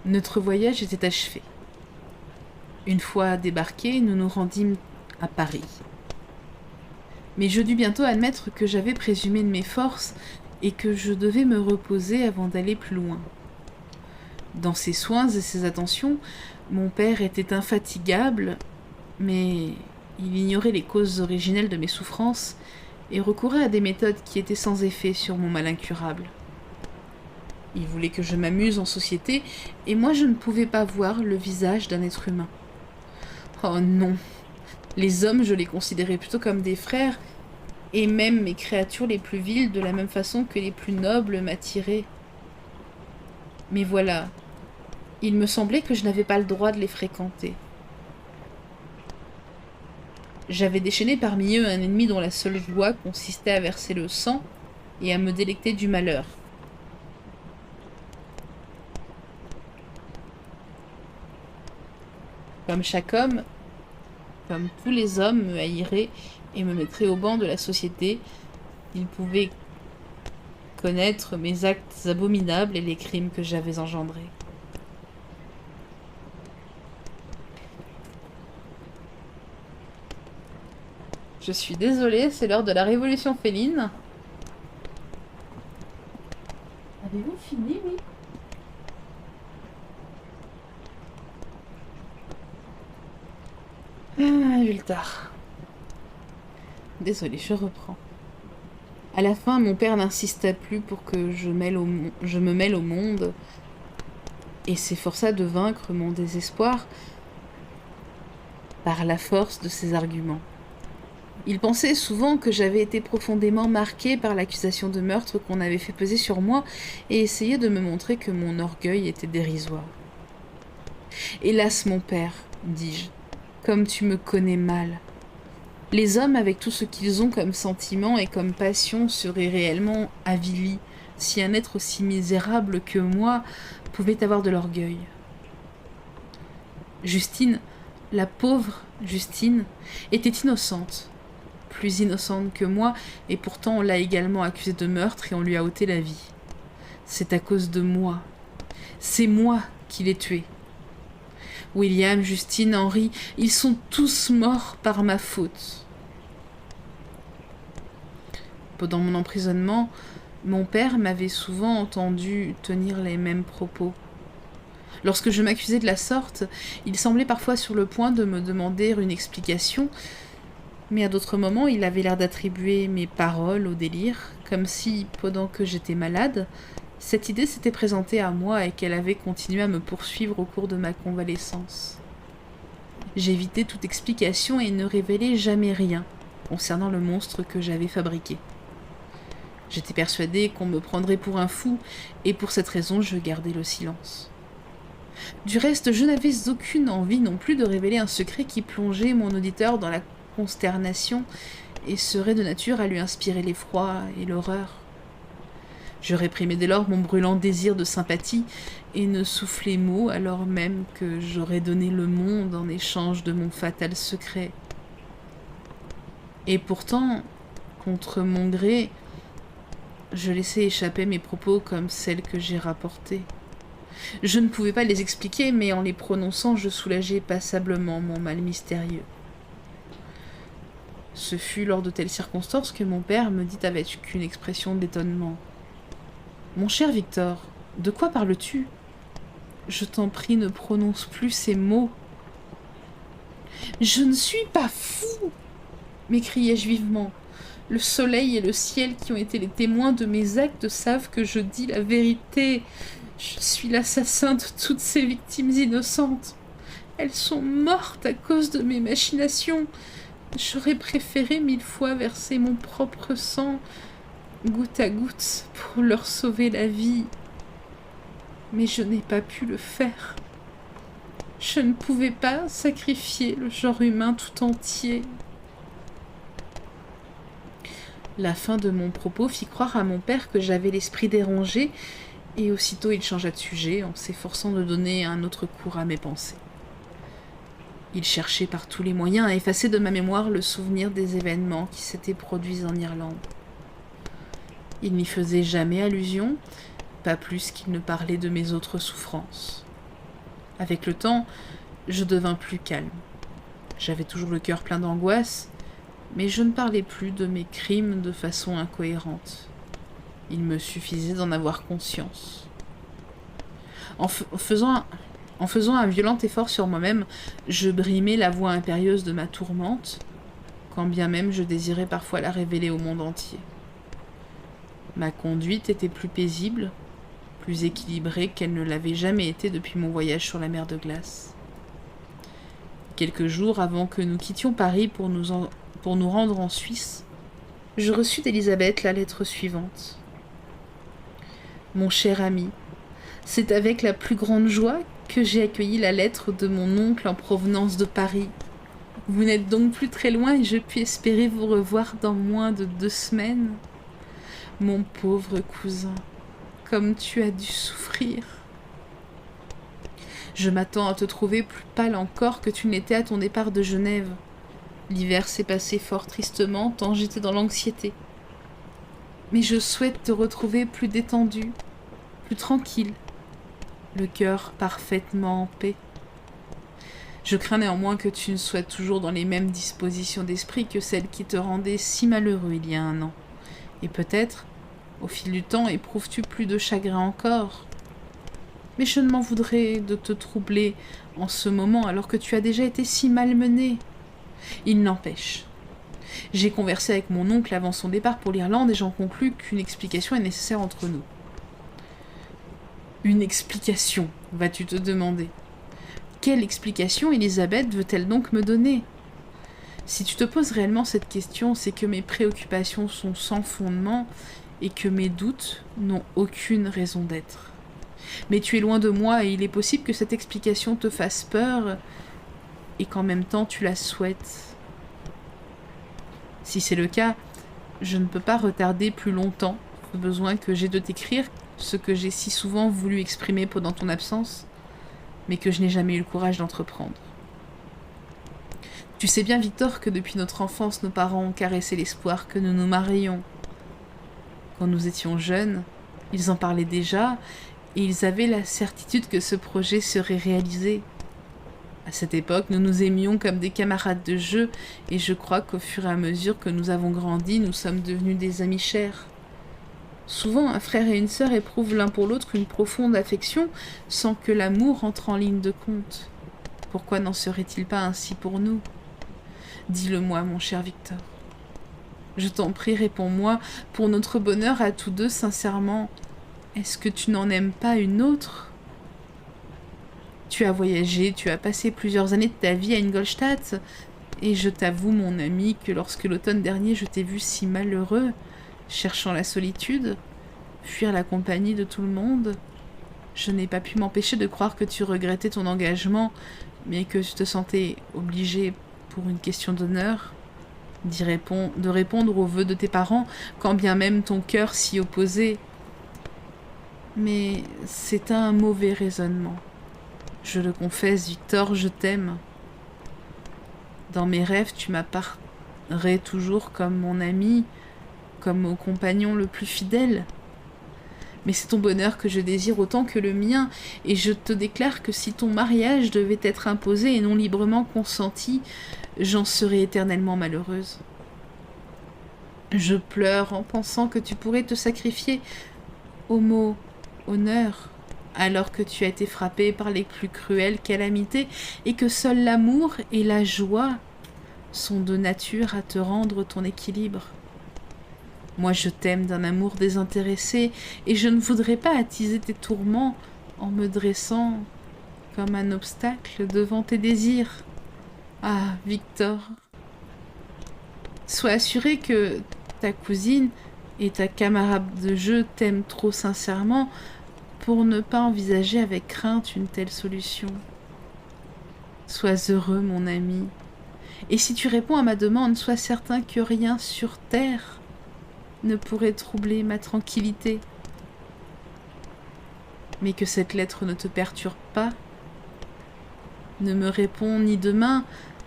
Notre voyage était achevé. Une fois débarqués, nous nous rendîmes à Paris. Mais je dus bientôt admettre que j'avais présumé de mes forces et que je devais me reposer avant d'aller plus loin. Dans ses soins et ses attentions, mon père était infatigable, mais il ignorait les causes originelles de mes souffrances et recourait à des méthodes qui étaient sans effet sur mon mal incurable. Il voulait que je m'amuse en société, et moi je ne pouvais pas voir le visage d'un être humain. Oh non! Les hommes, je les considérais plutôt comme des frères, et même mes créatures les plus viles de la même façon que les plus nobles m'attiraient. Mais voilà, il me semblait que je n'avais pas le droit de les fréquenter. J'avais déchaîné parmi eux un ennemi dont la seule joie consistait à verser le sang et à me délecter du malheur. Comme chaque homme, comme tous les hommes me haïraient et me mettraient au banc de la société, ils pouvaient connaître mes actes abominables et les crimes que j'avais engendrés. Je suis désolée, c'est l'heure de la révolution féline. Avez-vous fini, oui? Ah, vu le tard. Désolée, je reprends. À la fin, mon père n'insista plus pour que je me mêle au monde et s'efforça de vaincre mon désespoir par la force de ses arguments. Il pensait souvent que j'avais été profondément marquée par l'accusation de meurtre qu'on avait fait peser sur moi et essayait de me montrer que mon orgueil était dérisoire. « Hélas, mon père, dis-je, comme tu me connais mal. Les hommes, avec tout ce qu'ils ont comme sentiment et comme passion, seraient réellement avilis si un être aussi misérable que moi pouvait avoir de l'orgueil. Justine, la pauvre Justine, était innocente, plus innocente que moi, et pourtant on l'a également accusée de meurtre et on lui a ôté la vie. C'est à cause de moi. C'est moi qui l'ai tuée. William, Justine, Henri, ils sont tous morts par ma faute. Pendant mon emprisonnement, mon père m'avait souvent entendu tenir les mêmes propos. Lorsque je m'accusais de la sorte, il semblait parfois sur le point de me demander une explication, mais à d'autres moments, il avait l'air d'attribuer mes paroles au délire, comme si, pendant que j'étais malade, cette idée s'était présentée à moi et qu'elle avait continué à me poursuivre au cours de ma convalescence. J'évitais toute explication et ne révélais jamais rien concernant le monstre que j'avais fabriqué. J'étais persuadée qu'on me prendrait pour un fou, et pour cette raison je gardais le silence. Du reste, je n'avais aucune envie non plus de révéler un secret qui plongeait mon auditeur dans la consternation et serait de nature à lui inspirer l'effroi et l'horreur. Je réprimais dès lors mon brûlant désir de sympathie et ne soufflais mot alors même que j'aurais donné le monde en échange de mon fatal secret. Et pourtant, contre mon gré, je laissais échapper mes propos comme celles que j'ai rapportées. Je ne pouvais pas les expliquer, mais en les prononçant, je soulageais passablement mon mal mystérieux. Ce fut lors de telles circonstances que mon père me dit avec une expression d'étonnement. « Mon cher Victor, de quoi parles-tu ? Je t'en prie, ne prononce plus ces mots. »« Je ne suis pas fou !» m'écriai-je vivement. « Le soleil et le ciel qui ont été les témoins de mes actes savent que je dis la vérité. Je suis l'assassin de toutes ces victimes innocentes. Elles sont mortes à cause de mes machinations. J'aurais préféré 1000 fois verser mon propre sang, goutte à goutte, pour leur sauver la vie. Mais je n'ai pas pu le faire. Je ne pouvais pas sacrifier le genre humain tout entier. » La fin de mon propos fit croire à mon père que j'avais l'esprit dérangé, et aussitôt il changea de sujet en s'efforçant de donner un autre cours à mes pensées. Il cherchait par tous les moyens à effacer de ma mémoire le souvenir des événements qui s'étaient produits en Irlande. Il n'y faisait jamais allusion, pas plus qu'il ne parlait de mes autres souffrances. Avec le temps, je devins plus calme. J'avais toujours le cœur plein d'angoisse, mais je ne parlais plus de mes crimes de façon incohérente. Il me suffisait d'en avoir conscience. En faisant un violent effort sur moi-même, je brimais la voix impérieuse de ma tourmente, quand bien même je désirais parfois la révéler au monde entier. Ma conduite était plus paisible, plus équilibrée qu'elle ne l'avait jamais été depuis mon voyage sur la mer de glace. Quelques jours avant que nous quittions Paris pour nous rendre en Suisse, je reçus d'Elisabeth la lettre suivante. Mon cher ami, c'est avec la plus grande joie que j'ai accueilli la lettre de mon oncle en provenance de Paris. Vous n'êtes donc plus très loin et je puis espérer vous revoir dans moins de 2 semaines. Mon pauvre cousin, comme tu as dû souffrir. Je m'attends à te trouver plus pâle encore que tu ne l'étais à ton départ de Genève. L'hiver s'est passé fort tristement tant j'étais dans l'anxiété. Mais je souhaite te retrouver plus détendu, plus tranquille, le cœur parfaitement en paix. Je crains néanmoins que tu ne sois toujours dans les mêmes dispositions d'esprit que celles qui te rendaient si malheureux il y a 1 an. Et peut-être, au fil du temps, éprouves-tu plus de chagrin encore. Mais je ne m'en voudrais de te troubler en ce moment alors que tu as déjà été si malmené. Il n'empêche. J'ai conversé avec mon oncle avant son départ pour l'Irlande et j'en conclus qu'une explication est nécessaire entre nous. Une explication, vas-tu te demander. Quelle explication Elisabeth veut-elle donc me donner? Si tu te poses réellement cette question, c'est que mes préoccupations sont sans fondement et que mes doutes n'ont aucune raison d'être. Mais tu es loin de moi et il est possible que cette explication te fasse peur et qu'en même temps tu la souhaites. Si c'est le cas, je ne peux pas retarder plus longtemps le besoin que j'ai de t'écrire, ce que j'ai si souvent voulu exprimer pendant ton absence, mais que je n'ai jamais eu le courage d'entreprendre. Tu sais bien, Victor, que depuis notre enfance, nos parents ont caressé l'espoir que nous nous marions. Quand nous étions jeunes, ils en parlaient déjà, et ils avaient la certitude que ce projet serait réalisé. À cette époque, nous nous aimions comme des camarades de jeu, et je crois qu'au fur et à mesure que nous avons grandi, nous sommes devenus des amis chers. Souvent, un frère et une sœur éprouvent l'un pour l'autre une profonde affection, sans que l'amour entre en ligne de compte. Pourquoi n'en serait-il pas ainsi pour nous? Dis-le-moi, mon cher Victor. Je t'en prie, réponds-moi, pour notre bonheur à tous deux, sincèrement, est-ce que tu n'en aimes pas une autre? Tu as voyagé, tu as passé plusieurs années de ta vie à Ingolstadt, et je t'avoue, mon ami, que lorsque l'automne dernier je t'ai vu si malheureux, cherchant la solitude, fuir la compagnie de tout le monde, je n'ai pas pu m'empêcher de croire que tu regrettais ton engagement, mais que tu te sentais obligé, pour une question d'honneur, de répondre aux vœux de tes parents, quand bien même ton cœur s'y opposait. Mais c'est un mauvais raisonnement. Je le confesse, Victor, je t'aime. Dans mes rêves, tu m'apparais toujours comme mon ami, comme mon compagnon le plus fidèle. Mais c'est ton bonheur que je désire autant que le mien, et je te déclare que si ton mariage devait être imposé et non librement consenti, j'en serais éternellement malheureuse. Je pleure en pensant que tu pourrais te sacrifier au mot honneur, alors que tu as été frappé par les plus cruelles calamités, et que seul l'amour et la joie sont de nature à te rendre ton équilibre. Moi, je t'aime d'un amour désintéressé, et je ne voudrais pas attiser tes tourments en me dressant comme un obstacle devant tes désirs. Ah, Victor, sois assuré que ta cousine et ta camarade de jeu t'aiment trop sincèrement pour ne pas envisager avec crainte une telle solution. Sois heureux, mon ami, et si tu réponds à ma demande, sois certain que rien sur terre ne pourrait troubler ma tranquillité. Mais que cette lettre ne te perturbe pas. Ne me réponds ni demain,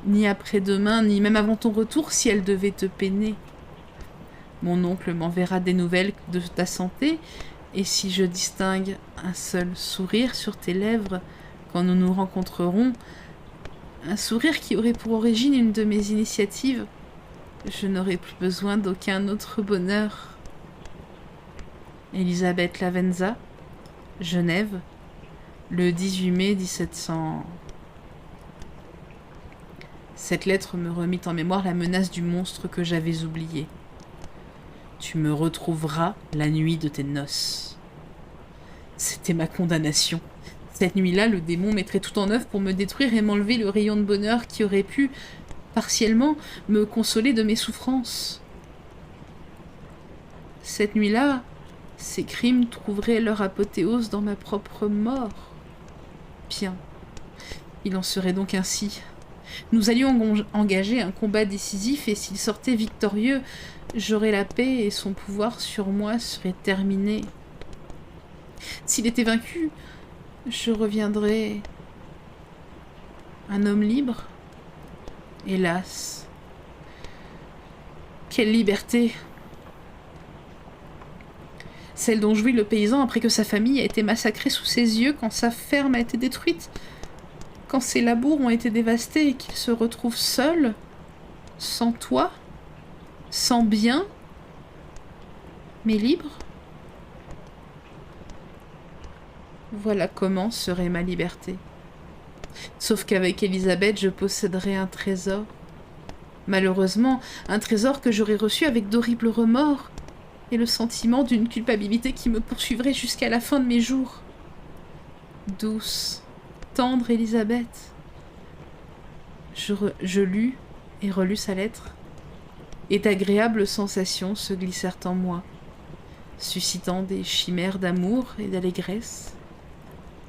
ni après-demain, ni même avant ton retour si elle devait te peiner. Mon oncle m'enverra des nouvelles de ta santé, et si je distingue un seul sourire sur tes lèvres, quand nous nous rencontrerons, un sourire qui aurait pour origine une de mes initiatives. Je n'aurai plus besoin d'aucun autre bonheur. Elisabeth Lavenza, Genève, le 18 mai 1700. Cette lettre me remit en mémoire la menace du monstre que j'avais oublié. Tu me retrouveras la nuit de tes noces. C'était ma condamnation. Cette nuit-là, le démon mettrait tout en œuvre pour me détruire et m'enlever le rayon de bonheur qui aurait pu, partiellement, me consoler de mes souffrances. Cette nuit-là, ces crimes trouveraient leur apothéose dans ma propre mort. Bien. Il en serait donc ainsi. Nous allions engager un combat décisif et s'il sortait victorieux, j'aurais la paix et son pouvoir sur moi serait terminé. S'il était vaincu, je reviendrais un homme libre. Hélas. Quelle liberté! Celle dont jouit le paysan après que sa famille a été massacrée sous ses yeux, quand sa ferme a été détruite, quand ses labours ont été dévastés et qu'il se retrouve seul, sans toit, sans bien, mais libre. Voilà comment serait ma liberté. Sauf qu'avec Elisabeth, je posséderais un trésor. Malheureusement, un trésor que j'aurais reçu avec d'horribles remords et le sentiment d'une culpabilité qui me poursuivrait jusqu'à la fin de mes jours. Douce, tendre Elisabeth. Je lus et relus sa lettre, et d'agréables sensations se glissèrent en moi, suscitant des chimères d'amour et d'allégresse.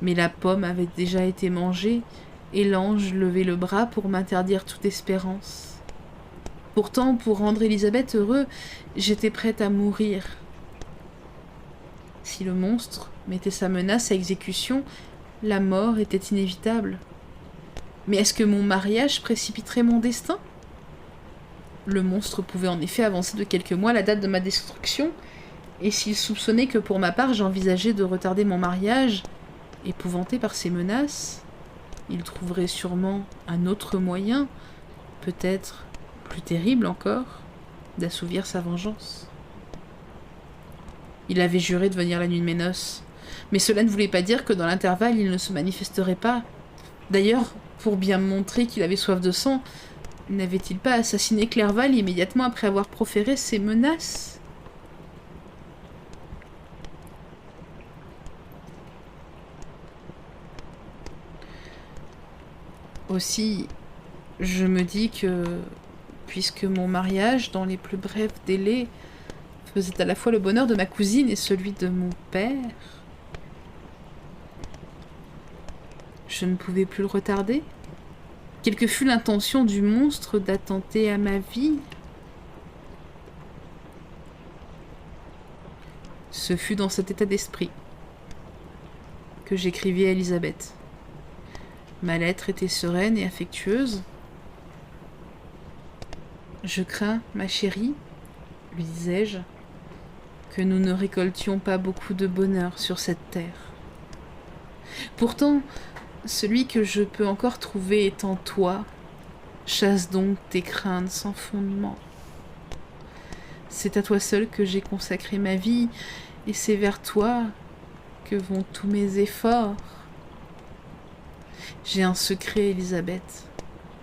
Mais la pomme avait déjà été mangée, et l'ange levait le bras pour m'interdire toute espérance. Pourtant, pour rendre Elisabeth heureux, j'étais prête à mourir. Si le monstre mettait sa menace à exécution, la mort était inévitable. Mais est-ce que mon mariage précipiterait mon destin? Le monstre pouvait en effet avancer de quelques mois la date de ma destruction, et s'il soupçonnait que pour ma part j'envisageais de retarder mon mariage, épouvanté par ces menaces, il trouverait sûrement un autre moyen, peut-être plus terrible encore, d'assouvir sa vengeance. Il avait juré de venir la nuit de mes noces, mais cela ne voulait pas dire que dans l'intervalle il ne se manifesterait pas. D'ailleurs, pour bien me montrer qu'il avait soif de sang, n'avait-il pas assassiné Clerval immédiatement après avoir proféré ces menaces ? Aussi, je me dis que, puisque mon mariage, dans les plus brefs délais, faisait à la fois le bonheur de ma cousine et celui de mon père, je ne pouvais plus le retarder. Quelle que fût l'intention du monstre d'attenter à ma vie, ce fut dans cet état d'esprit que j'écrivis à Elisabeth. Ma lettre était sereine et affectueuse. « Je crains, ma chérie, lui disais-je, que nous ne récoltions pas beaucoup de bonheur sur cette terre. Pourtant, celui que je peux encore trouver est en toi. Chasse donc tes craintes sans fondement. C'est à toi seul que j'ai consacré ma vie, et c'est vers toi que vont tous mes efforts. J'ai un secret, Elisabeth,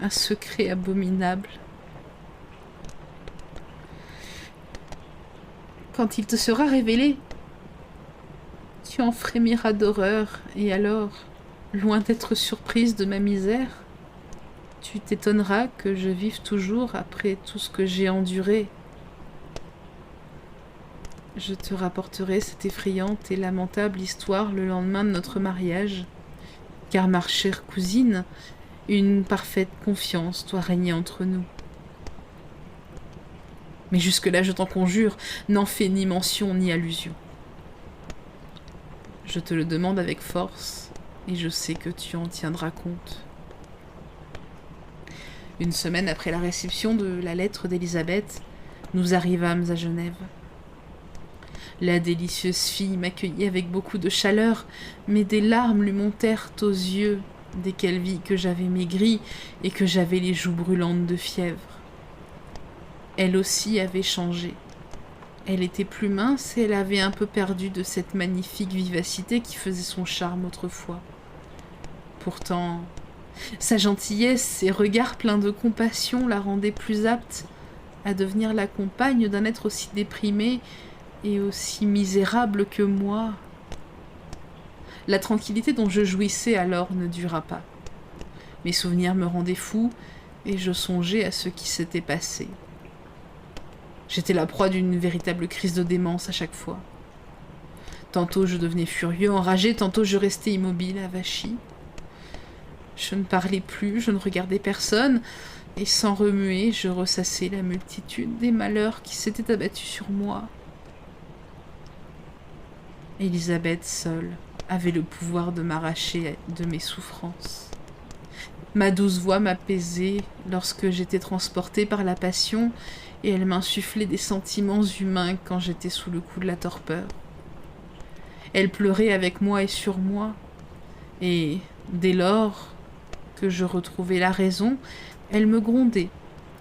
un secret abominable. Quand il te sera révélé, tu en frémiras d'horreur, et alors, loin d'être surprise de ma misère, tu t'étonneras que je vive toujours après tout ce que j'ai enduré. Je te rapporterai cette effrayante et lamentable histoire le lendemain de notre mariage, car ma chère cousine, une parfaite confiance doit régner entre nous. Mais jusque-là, je t'en conjure, n'en fais ni mention ni allusion. Je te le demande avec force, et je sais que tu en tiendras compte. » Une semaine après la réception de la lettre d'Elisabeth, nous arrivâmes à Genève. La délicieuse fille m'accueillit avec beaucoup de chaleur, mais des larmes lui montèrent aux yeux dès qu'elle vit que j'avais maigri et que j'avais les joues brûlantes de fièvre. Elle aussi avait changé. Elle était plus mince et elle avait un peu perdu de cette magnifique vivacité qui faisait son charme autrefois. Pourtant, sa gentillesse, ses regards pleins de compassion la rendaient plus apte à devenir la compagne d'un être aussi déprimé et aussi misérable que moi. La tranquillité dont je jouissais alors ne dura pas. Mes souvenirs me rendaient fou et je songeais à ce qui s'était passé. J'étais la proie d'une véritable crise de démence à chaque fois. Tantôt je devenais furieux, enragé, tantôt je restais immobile, avachi. Je ne parlais plus, je ne regardais personne, et sans remuer, je ressassais la multitude des malheurs qui s'étaient abattus sur moi. Elisabeth seule avait le pouvoir de m'arracher de mes souffrances. Ma douce voix m'apaisait lorsque j'étais transportée par la passion, et elle m'insufflait des sentiments humains quand j'étais sous le coup de la torpeur. Elle pleurait avec moi et sur moi, et dès lors que je retrouvais la raison, elle me grondait,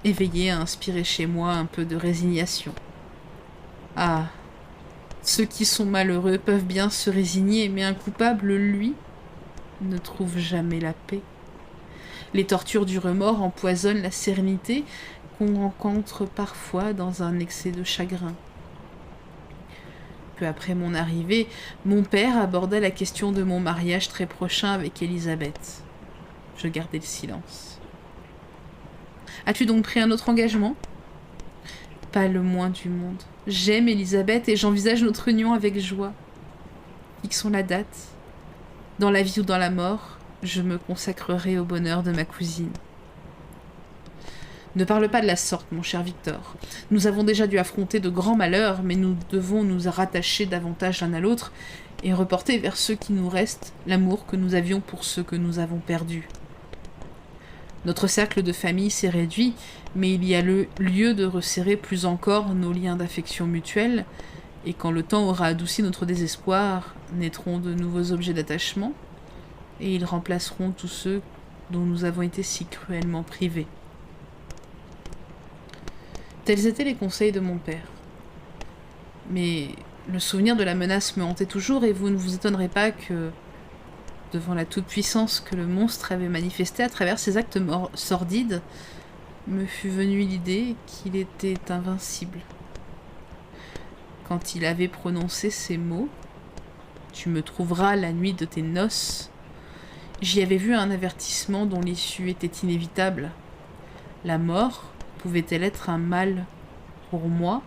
éveillée à inspirer chez moi un peu de résignation. Ah, ceux qui sont malheureux peuvent bien se résigner, mais un coupable, lui, ne trouve jamais la paix. Les tortures du remords empoisonnent la sérénité qu'on rencontre parfois dans un excès de chagrin. Peu après mon arrivée, mon père aborda la question de mon mariage très prochain avec Elisabeth. Je gardai le silence. « As-tu donc pris un autre engagement ?»« Pas le moins du monde. J'aime Elisabeth et j'envisage notre union avec joie. Fixons la date. Dans la vie ou dans la mort, je me consacrerai au bonheur de ma cousine. » Ne parle pas de la sorte, mon cher Victor. Nous avons déjà dû affronter de grands malheurs, mais nous devons nous rattacher davantage l'un à l'autre et reporter vers ceux qui nous restent l'amour que nous avions pour ceux que nous avons perdus. Notre cercle de famille s'est réduit, mais il y a le lieu de resserrer plus encore nos liens d'affection mutuelle, et quand le temps aura adouci notre désespoir, naîtront de nouveaux objets d'attachement, et ils remplaceront tous ceux dont nous avons été si cruellement privés. Tels étaient les conseils de mon père. Mais le souvenir de la menace me hantait toujours, et vous ne vous étonnerez pas que, devant la toute-puissance que le monstre avait manifestée à travers ses actes sordides, me fût venue l'idée qu'il était invincible. Quand il avait prononcé ces mots, « Tu me trouveras la nuit de tes noces », j'y avais vu un avertissement dont l'issue était inévitable. La mort pouvait-elle être un mal pour moi,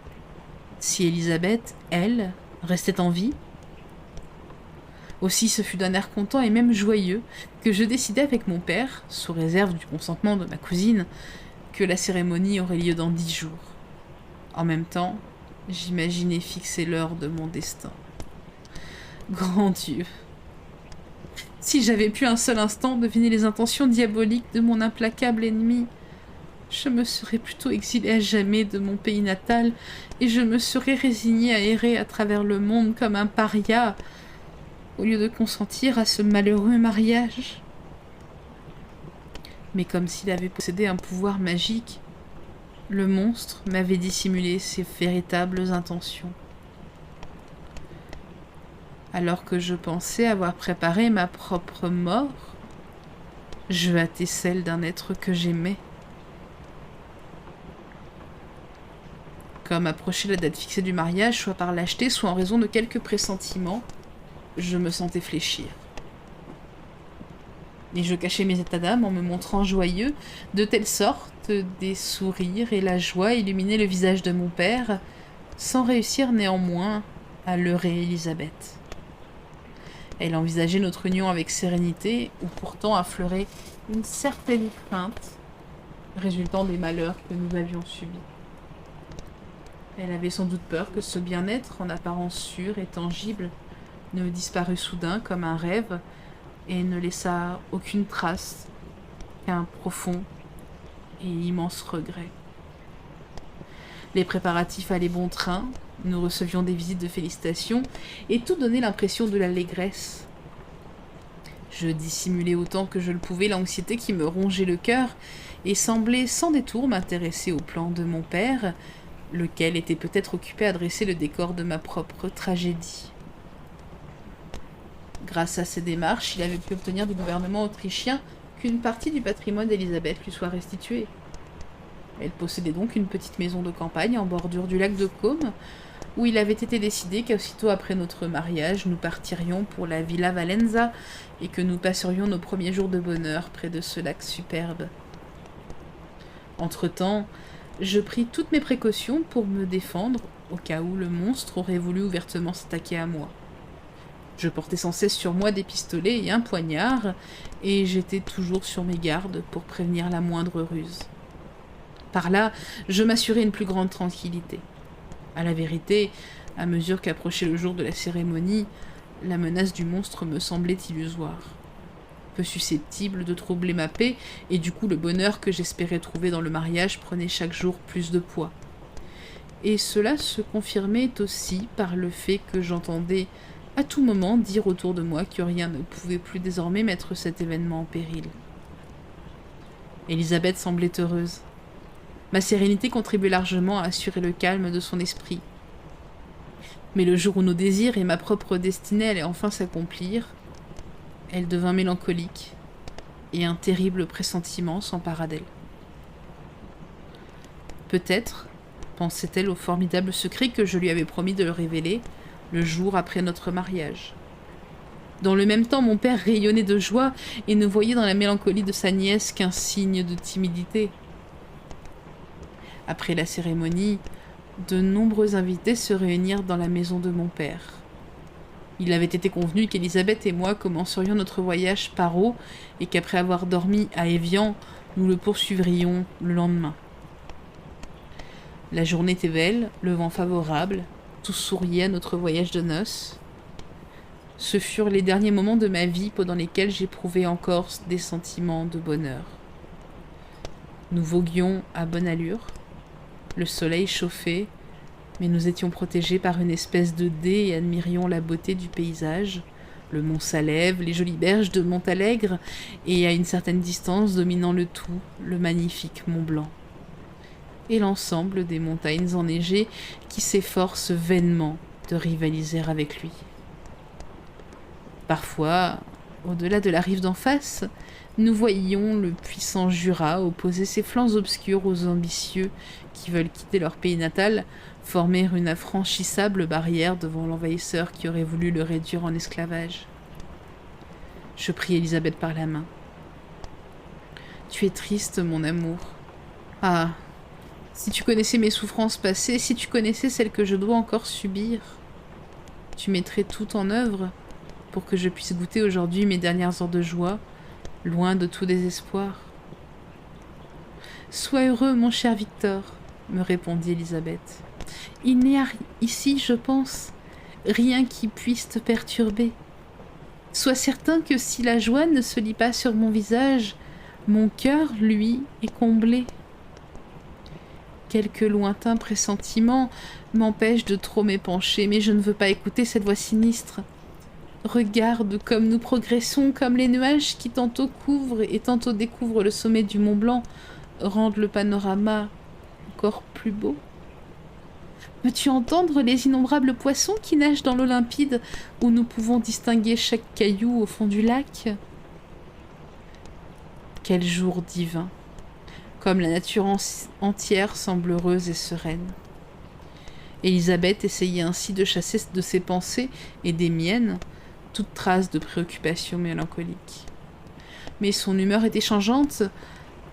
si Elisabeth, elle, restait en vie ? Aussi ce fut d'un air content et même joyeux que je décidai avec mon père, sous réserve du consentement de ma cousine, que la cérémonie aurait lieu dans 10 jours. En même temps, j'imaginais fixer l'heure de mon destin. Grand Dieu! Si j'avais pu un seul instant deviner les intentions diaboliques de mon implacable ennemi, je me serais plutôt exilée à jamais de mon pays natal et je me serais résignée à errer à travers le monde comme un paria, au lieu de consentir à ce malheureux mariage. Mais comme s'il avait possédé un pouvoir magique, le monstre m'avait dissimulé ses véritables intentions. Alors que je pensais avoir préparé ma propre mort, je hâtais celle d'un être que j'aimais. Comme approchait la date fixée du mariage, soit par lâcheté, soit en raison de quelques pressentiments, je me sentais fléchir. Et je cachais mes états d'âme en me montrant joyeux, de telle sorte des sourires et la joie illuminaient le visage de mon père, sans réussir néanmoins à leurrer Elisabeth. Elle envisageait notre union avec sérénité, où pourtant affleurait une certaine crainte résultant des malheurs que nous avions subis. Elle avait sans doute peur que ce bien-être, en apparence sûr et tangible, ne disparût soudain comme un rêve et ne laissât aucune trace qu'un profond et immense regret. Les préparatifs allaient bon train, Nous recevions des visites de félicitations, et tout donnait l'impression de l'allégresse. Je dissimulais autant que je le pouvais l'anxiété qui me rongeait le cœur, et semblait sans détour m'intéresser au plan de mon père, lequel était peut-être occupé à dresser le décor de ma propre tragédie. Grâce à ces démarches, il avait pu obtenir du gouvernement autrichien qu'une partie du patrimoine d'Élisabeth lui soit restituée. Elle possédait donc une petite maison de campagne en bordure du lac de Caume, où il avait été décidé qu'aussitôt après notre mariage, nous partirions pour la Villa Valenza et que nous passerions nos premiers jours de bonheur près de ce lac superbe. Entre-temps, je pris toutes mes précautions pour me défendre au cas où le monstre aurait voulu ouvertement s'attaquer à moi. Je portais sans cesse sur moi des pistolets et un poignard, et j'étais toujours sur mes gardes pour prévenir la moindre ruse. Par là, je m'assurais une plus grande tranquillité. À la vérité, à mesure qu'approchait le jour de la cérémonie, la menace du monstre me semblait illusoire. Peu susceptible de troubler ma paix, et du coup le bonheur que j'espérais trouver dans le mariage prenait chaque jour plus de poids. Et cela se confirmait aussi par le fait que j'entendais à tout moment dire autour de moi que rien ne pouvait plus désormais mettre cet événement en péril. Élisabeth semblait heureuse. Ma sérénité contribuait largement à assurer le calme de son esprit. Mais le jour où nos désirs et ma propre destinée allaient enfin s'accomplir, elle devint mélancolique, et un terrible pressentiment s'empara d'elle. Peut-être pensait-elle au formidable secret que je lui avais promis de le révéler le jour après notre mariage. Dans le même temps, mon père rayonnait de joie et ne voyait dans la mélancolie de sa nièce qu'un signe de timidité. Après la cérémonie, de nombreux invités se réunirent dans la maison de mon père. Il avait été convenu qu'Élisabeth et moi commencerions notre voyage par eau et qu'après avoir dormi à Évian, nous le poursuivrions le lendemain. La journée était belle, le vent favorable, tous souriaient à notre voyage de noces. Ce furent les derniers moments de ma vie pendant lesquels j'éprouvais encore des sentiments de bonheur. Nous voguions à bonne allure. Le soleil chauffait, mais nous étions protégés par une espèce de dais et admirions la beauté du paysage, le mont Salève, les jolies berges de Montalegre, et à une certaine distance dominant le tout, le magnifique Mont Blanc. Et l'ensemble des montagnes enneigées qui s'efforcent vainement de rivaliser avec lui. Parfois, au-delà de la rive d'en face, nous voyions le puissant Jura opposer ses flancs obscurs aux ambitieux qui veulent quitter leur pays natal, former une infranchissable barrière devant l'envahisseur qui aurait voulu le réduire en esclavage. Je pris Élisabeth par la main. « Tu es triste, mon amour. Ah, si tu connaissais mes souffrances passées, si tu connaissais celles que je dois encore subir, tu mettrais tout en œuvre pour que je puisse goûter aujourd'hui mes dernières heures de joie, loin de tout désespoir. »« Sois heureux, mon cher Victor, » me répondit Élisabeth. « Il n'y a ici, je pense, rien qui puisse te perturber. Sois certain que si la joie ne se lit pas sur mon visage, mon cœur, lui, est comblé. Quelques lointains pressentiments m'empêchent de trop m'épancher, mais je ne veux pas écouter cette voix sinistre. Regarde comme nous progressons, comme les nuages qui tantôt couvrent et tantôt découvrent le sommet du Mont Blanc rendent le panorama encore plus beau. Peux-tu entendre les innombrables poissons qui nagent dans l'eau limpide où nous pouvons distinguer chaque caillou au fond du lac ? Quel jour divin! Comme la nature entière semble heureuse et sereine. Élisabeth essayait ainsi de chasser de ses pensées et des miennes toute trace de préoccupation mélancolique. Mais son humeur était changeante.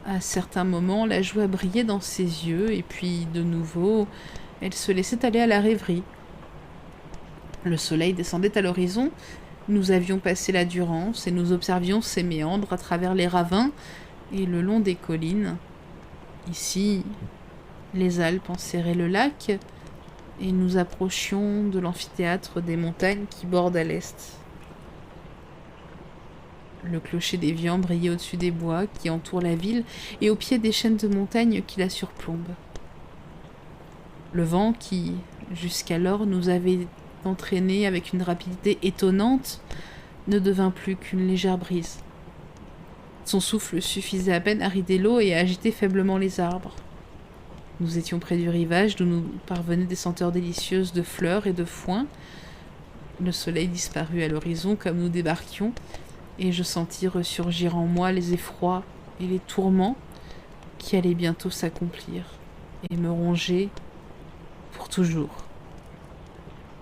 À certains moments, la joie brillait dans ses yeux, et puis, de nouveau, elle se laissait aller à la rêverie. Le soleil descendait à l'horizon, nous avions passé la Durance, et nous observions ses méandres à travers les ravins et le long des collines. Ici, les Alpes enserraient le lac, et nous approchions de l'amphithéâtre des montagnes qui bordent à l'est. Le clocher d'Évian brillait au-dessus des bois qui entourent la ville et au pied des chaînes de montagnes qui la surplombent. Le vent qui, jusqu'alors nous avait entraînés avec une rapidité étonnante, ne devint plus qu'une légère brise. Son souffle suffisait à peine à rider l'eau et à agiter faiblement les arbres. Nous étions près du rivage d'où nous parvenaient des senteurs délicieuses de fleurs et de foin. Le soleil disparut à l'horizon comme nous débarquions, et je sentis ressurgir en moi les effrois et les tourments qui allaient bientôt s'accomplir et me ronger pour toujours.